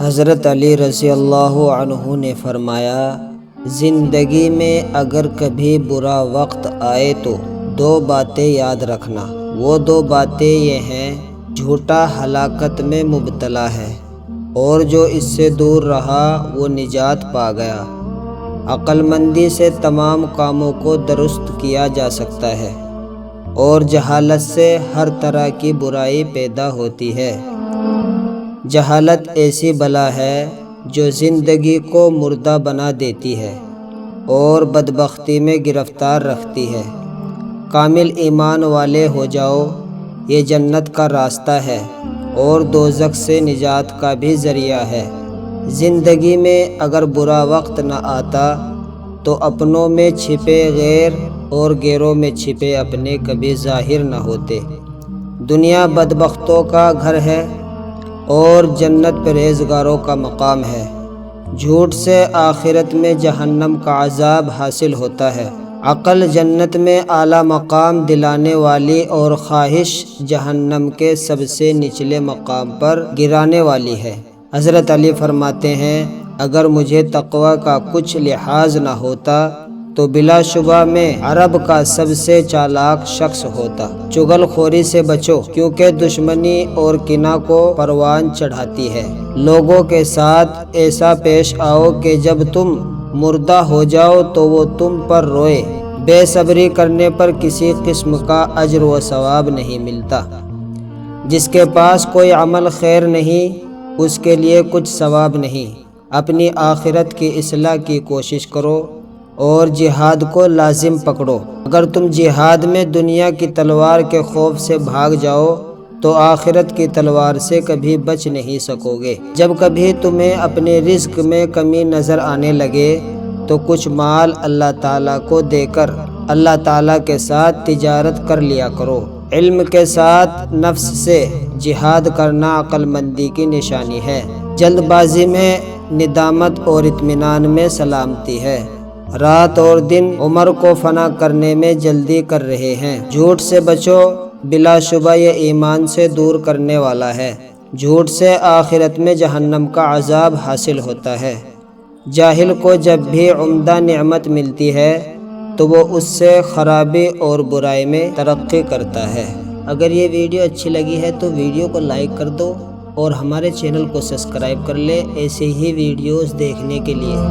حضرت علی رضی اللہ عنہ نے فرمایا، زندگی میں اگر کبھی برا وقت آئے تو دو باتیں یاد رکھنا۔ وہ دو باتیں یہ ہیں، جھوٹا ہلاکت میں مبتلا ہے اور جو اس سے دور رہا وہ نجات پا گیا۔ عقل مندی سے تمام کاموں کو درست کیا جا سکتا ہے اور جہالت سے ہر طرح کی برائی پیدا ہوتی ہے۔ جہالت ایسی بلا ہے جو زندگی کو مردہ بنا دیتی ہے اور بدبختی میں گرفتار رکھتی ہے۔ کامل ایمان والے ہو جاؤ، یہ جنت کا راستہ ہے اور دوزخ سے نجات کا بھی ذریعہ ہے۔ زندگی میں اگر برا وقت نہ آتا تو اپنوں میں چھپے غیر اور غیروں میں چھپے اپنے کبھی ظاہر نہ ہوتے۔ دنیا بدبختوں کا گھر ہے اور جنت پرہیزگاروں کا مقام ہے۔ جھوٹ سے آخرت میں جہنم کا عذاب حاصل ہوتا ہے۔ عقل جنت میں اعلیٰ مقام دلانے والی اور خواہش جہنم کے سب سے نچلے مقام پر گرانے والی ہے۔ حضرت علی فرماتے ہیں، اگر مجھے تقوی کا کچھ لحاظ نہ ہوتا تو بلا شبہ میں عرب کا سب سے چالاک شخص ہوتا۔ چغل خوری سے بچو، کیونکہ دشمنی اور کینہ کو پروان چڑھاتی ہے۔ لوگوں کے ساتھ ایسا پیش آؤ کہ جب تم مردہ ہو جاؤ تو وہ تم پر روئے۔ بے صبری کرنے پر کسی قسم کا اجر و ثواب نہیں ملتا۔ جس کے پاس کوئی عمل خیر نہیں، اس کے لیے کچھ ثواب نہیں۔ اپنی آخرت کی اصلاح کی کوشش کرو اور جہاد کو لازم پکڑو۔ اگر تم جہاد میں دنیا کی تلوار کے خوف سے بھاگ جاؤ تو آخرت کی تلوار سے کبھی بچ نہیں سکو گے۔ جب کبھی تمہیں اپنے رزق میں کمی نظر آنے لگے تو کچھ مال اللہ تعالیٰ کو دے کر اللہ تعالیٰ کے ساتھ تجارت کر لیا کرو۔ علم کے ساتھ نفس سے جہاد کرنا عقل مندی کی نشانی ہے۔ جلد بازی میں ندامت اور اطمینان میں سلامتی ہے۔ رات اور دن عمر کو فنا کرنے میں جلدی کر رہے ہیں۔ جھوٹ سے بچو، بلا شبہ یہ ایمان سے دور کرنے والا ہے۔ جھوٹ سے آخرت میں جہنم کا عذاب حاصل ہوتا ہے۔ جاہل کو جب بھی عمدہ نعمت ملتی ہے تو وہ اس سے خرابی اور برائی میں ترقی کرتا ہے۔ اگر یہ ویڈیو اچھی لگی ہے تو ویڈیو کو لائک کر دو اور ہمارے چینل کو سبسکرائب کر لے ایسے ہی ویڈیوز دیکھنے کے لیے۔